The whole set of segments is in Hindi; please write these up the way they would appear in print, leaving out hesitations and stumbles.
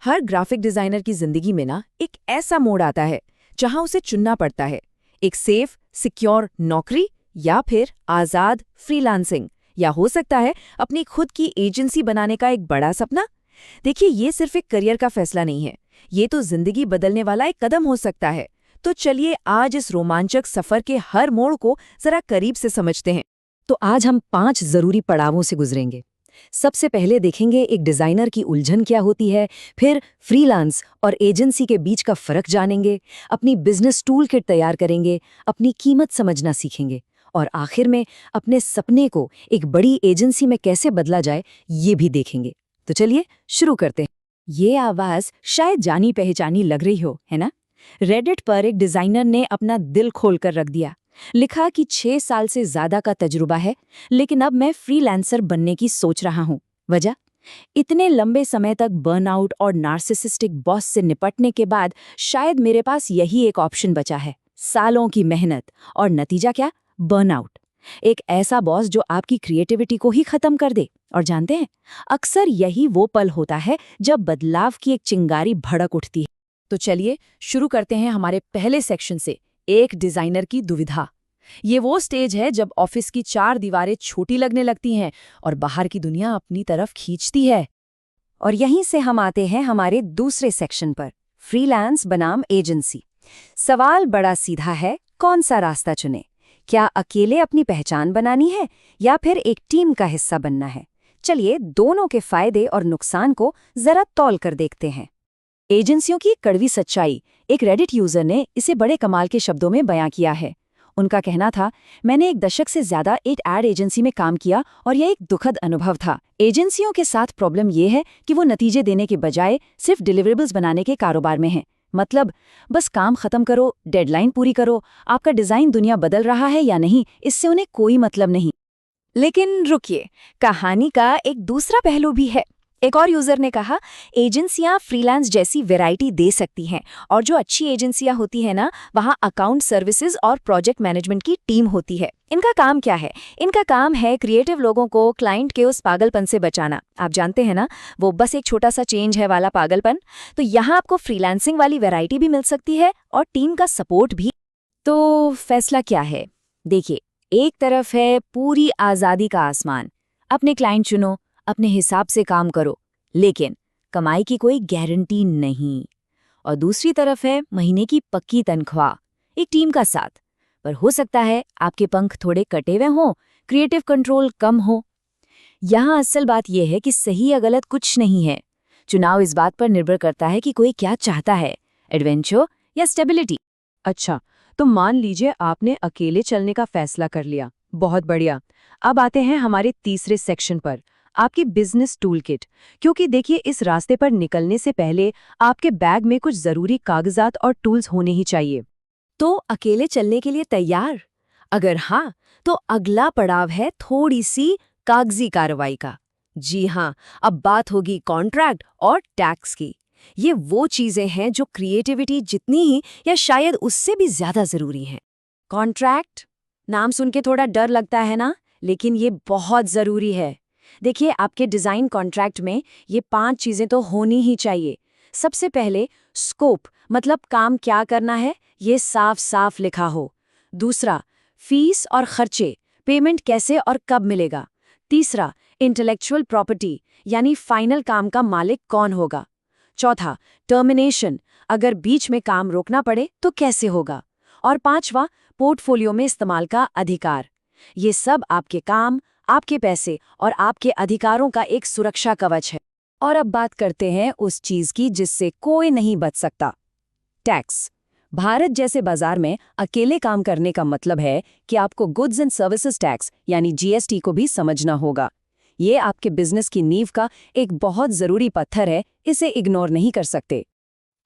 हर ग्राफिक डिजाइनर की जिंदगी में ना एक ऐसा मोड़ आता है जहां उसे चुनना पड़ता है, एक सेफ सिक्योर नौकरी या फिर आजाद फ्रीलांसिंग, या हो सकता है अपनी खुद की एजेंसी बनाने का एक बड़ा सपना। देखिए, ये सिर्फ एक करियर का फैसला नहीं है, ये तो जिंदगी बदलने वाला एक कदम हो सकता है। तो चलिए आज इस रोमांचक सफर के हर मोड़ को जरा करीब से समझते हैं। तो आज हम 5 जरूरी पड़ावों से गुजरेंगे। सबसे पहले देखेंगे एक डिजाइनर की उलझन क्या होती है, फिर फ्रीलांस और एजेंसी के बीच का फर्क जानेंगे, अपनी बिजनेस टूल किट तैयार करेंगे, अपनी कीमत समझना सीखेंगे और आखिर में अपने सपने को एक बड़ी एजेंसी में कैसे बदला जाए ये भी देखेंगे। तो चलिए शुरू करते हैं। ये आवाज शायद जानी पहचानी लग रही हो, है ना? रेडिट पर एक डिजाइनर ने अपना दिल खोलकर रख दिया। लिखा कि 6 साल से ज्यादा का तजुर्बा है, लेकिन अब मैं फ्रीलांसर बनने की सोच रहा हूं। वजह? इतने लंबे समय तक बर्नआउट और नार्सिसिस्टिक बॉस से निपटने के बाद शायद मेरे पास यही एक ऑप्शन बचा है। सालों की मेहनत और नतीजा क्या? बर्नआउट। एक ऐसा बॉस जो आपकी क्रिएटिविटी को ही खत्म कर दे। और जानते हैं, अक्सर यही वो पल होता है जब बदलाव की एक चिंगारी भड़क उठती है। तो चलिए शुरू करते हैं हमारे पहले सेक्शन से, एक डिजाइनर की दुविधा। ये वो स्टेज है जब ऑफिस की 4 दीवारें छोटी लगने लगती हैं और बाहर की दुनिया अपनी तरफ खींचती है। और यहीं से हम आते हैं हमारे दूसरे सेक्शन पर, फ्रीलांस बनाम एजेंसी। सवाल बड़ा सीधा है, कौन सा रास्ता चुने? क्या अकेले अपनी पहचान बनानी है या फिर एक टीम का हिस्सा बनना है? चलिए दोनों के फायदे और नुकसान को जरा तौल कर देखते हैं। एजेंसियों की कड़वी सच्चाई। एक रेडिट यूजर ने इसे बड़े कमाल के शब्दों में बयां किया है। उनका कहना था, मैंने 1 दशक से ज्यादा एक एड एजेंसी में काम किया और यह एक दुखद अनुभव था। एजेंसियों के साथ प्रॉब्लम यह है कि वो नतीजे देने के बजाय सिर्फ डिलीवरेबल्स बनाने के कारोबार में हैं। मतलब बस काम खत्म करो, डेडलाइन पूरी करो, आपका डिजाइन दुनिया बदल रहा है या नहीं, इससे उन्हें कोई मतलब नहीं। लेकिन रुकिए, कहानी का एक दूसरा पहलू भी है। एक और यूजर ने कहा, एजेंसियां फ्रीलांस जैसी वैरायटी दे सकती हैं, और जो अच्छी एजेंसियां होती हैं ना, वहां अकाउंट सर्विसेज और प्रोजेक्ट मैनेजमेंट की टीम होती है। इनका काम क्या है? इनका काम है क्रिएटिव लोगों को क्लाइंट के उस पागलपन से बचाना। आप जानते हैं ना, वो बस एक छोटा सा चेंज है वाला पागलपन। तो यहाँ आपको फ्रीलांसिंग वाली वैरायटी भी मिल सकती है और टीम का सपोर्ट भी। तो फैसला क्या है? देखिए, एक तरफ है पूरी आजादी का आसमान, अपने क्लाइंट चुनो, अपने हिसाब से काम करो, लेकिन कमाई की कोई गारंटी नहीं। और दूसरी तरफ है महीने की पक्की तनख्वाह, एक टीम का साथ, पर हो सकता है आपके पंख थोड़े कटे हुए हों, क्रिएटिव कंट्रोल कम हो। यहाँ असल बात यह है कि सही या गलत कुछ नहीं है। चुनाव इस बात पर निर्भर करता है कि कोई क्या चाहता है, एडवेंचर या स्टेबिलिटी। अच्छा, तो मान लीजिए आपने अकेले चलने का फैसला कर लिया। बहुत बढ़िया। अब आते हैं हमारे तीसरे सेक्शन पर, आपकी बिजनेस टूल किट। क्योंकि देखिए, इस रास्ते पर निकलने से पहले आपके बैग में कुछ जरूरी कागजात और टूल्स होने ही चाहिए। तो अकेले चलने के लिए तैयार? अगर हाँ, तो अगला पड़ाव है थोड़ी सी कागजी कार्रवाई का। जी हाँ, अब बात होगी कॉन्ट्रैक्ट और टैक्स की। ये वो चीजें हैं जो क्रिएटिविटी जितनी ही या शायद उससे भी ज्यादा जरूरी हैं। कॉन्ट्रैक्ट, नाम सुन के थोड़ा डर लगता है ना, लेकिन ये बहुत जरूरी है। देखिए, आपके डिजाइन कॉन्ट्रैक्ट में ये 5 चीजें तो होनी ही चाहिए। सबसे पहले स्कोप, मतलब काम क्या करना है, ये साफ साफ लिखा हो। दूसरा, फीस और खर्चे, पेमेंट कैसे और कब मिलेगा। तीसरा, इंटेलेक्चुअल प्रॉपर्टी, यानी फाइनल काम का मालिक कौन होगा। चौथा, टर्मिनेशन, अगर बीच में काम रोकना पड़े तो कैसे होगा। और 5वां, पोर्टफोलियो में इस्तेमाल का अधिकार। ये सब आपके काम, आपके पैसे और आपके अधिकारों का एक सुरक्षा कवच है। और अब बात करते हैं उस चीज की जिससे कोई नहीं बच सकता, टैक्स। भारत जैसे बाजार में अकेले काम करने का मतलब है कि आपको गुड्स एंड सर्विसेज टैक्स यानी जीएसटी को भी समझना होगा। ये आपके बिजनेस की नींव का एक बहुत जरूरी पत्थर है, इसे इग्नोर नहीं कर सकते।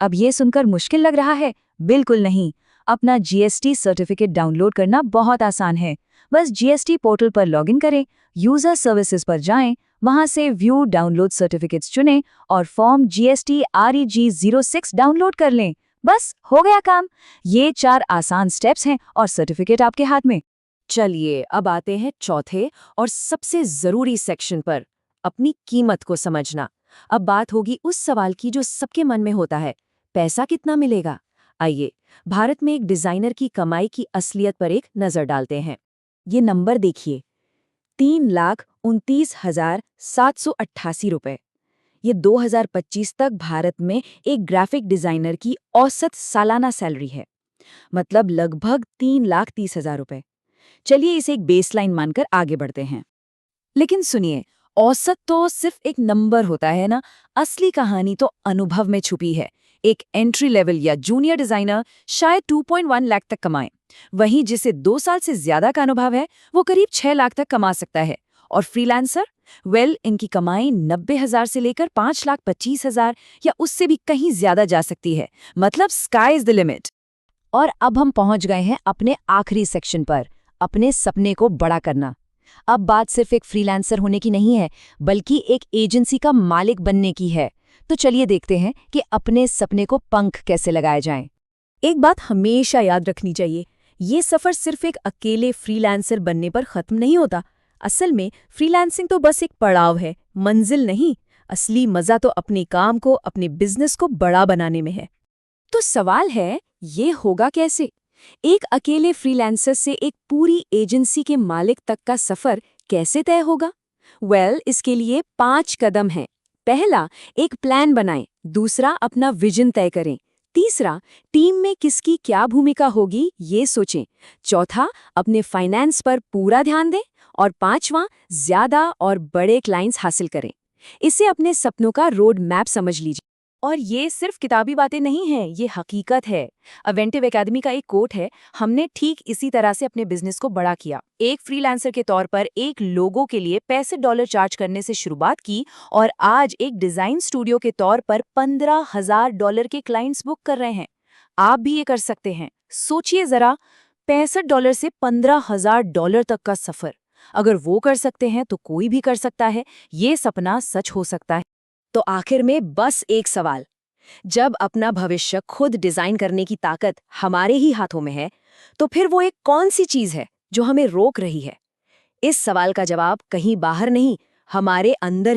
अब ये सुनकर मुश्किल लग रहा है? बिल्कुल नहीं। अपना जीएसटी सर्टिफिकेट डाउनलोड करना बहुत आसान है। बस जीएसटी पोर्टल पर लॉगिन करें, यूजर सर्विसेज पर जाएं, वहां से व्यू डाउनलोड सर्टिफिकेट्स चुनें और फॉर्म जीएसटी REG 06 डाउनलोड कर लें। बस हो गया काम। ये 4 आसान स्टेप्स हैं और सर्टिफिकेट आपके हाथ में। चलिए अब आते हैं चौथे और सबसे जरूरी सेक्शन पर, अपनी कीमत को समझना। अब बात होगी उस सवाल की जो सबके मन में होता है, पैसा कितना मिलेगा? आइए, भारत में एक डिजाइनर की कमाई की असलियत पर एक नजर डालते हैं। ये नंबर देखिए, 3,29,788 रुपए। ये 2025 तक भारत में एक ग्राफिक डिजाइनर की औसत सालाना सैलरी है, मतलब लगभग 3,30,000 रुपए। चलिए इसे एक बेसलाइन मानकर आगे बढ़ते हैं। लेकिन सुनिए, औसत तो सिर्फ एक नंबर होता है ना, असली कहानी तो अनुभव में छुपी है। एक एंट्री लेवल या जूनियर डिजाइनर शायद 2.1 लाख तक कमाए, वहीं जिसे 2 साल से ज्यादा का अनुभव है वो करीब 6 लाख तक कमा सकता है। और फ्रीलांसर, इनकी कमाई 90,000 से लेकर 5,25,000 या उससे भी कहीं ज्यादा जा सकती है। मतलब स्काई इज द लिमिट। और अब हम पहुंच गए हैं अपने आखिरी सेक्शन पर, अपने सपने को बड़ा करना। अब बात सिर्फ एक फ्रीलांसर होने की नहीं है, बल्कि एक एजेंसी का मालिक बनने की है। तो चलिए देखते हैं कि अपने सपने को पंख कैसे लगाए जाएं। एक बात हमेशा याद रखनी चाहिए, ये सफर सिर्फ एक अकेले फ्रीलांसर बनने पर खत्म नहीं होता। असल में फ्रीलांसिंग तो बस एक पड़ाव है, मंजिल नहीं। असली मजा तो अपने काम को, अपने बिजनेस को बड़ा बनाने में है। तो सवाल है, ये होगा कैसे? एक अकेले फ्रीलांसर से एक पूरी एजेंसी के मालिक तक का सफर कैसे तय होगा? इसके लिए 5 कदम हैं। पहला, एक प्लान बनाएं। दूसरा, अपना विजन तय करें। तीसरा, टीम में किसकी क्या भूमिका होगी ये सोचें। चौथा, अपने फाइनेंस पर पूरा ध्यान दें। और पांचवां, ज्यादा और बड़े क्लाइंट्स हासिल करें। इसे अपने सपनों का रोड मैप समझ लीजिए। और ये सिर्फ किताबी बातें नहीं हैं, ये हकीकत है। अवेंटिव एकेडमी का एक कोट है, हमने ठीक इसी तरह से अपने बिजनेस को बड़ा किया। एक फ्रीलांसर के तौर पर एक लोगो के लिए $65 चार्ज करने से शुरुआत की और आज एक डिजाइन स्टूडियो के तौर पर $15,000 के क्लाइंट्स बुक कर रहे हैं। आप भी ये कर सकते हैं। सोचिए जरा, $65 से $15,000 तक का सफर। अगर वो कर सकते हैं तो कोई भी कर सकता है। ये सपना सच हो सकता है। तो आखिर में बस एक सवाल, जब अपना भविष्य खुद डिजाइन करने की ताकत हमारे ही हाथों में है, तो फिर वो एक कौन सी चीज है जो हमें रोक रही है? इस सवाल का जवाब कहीं बाहर नहीं, हमारे अंदर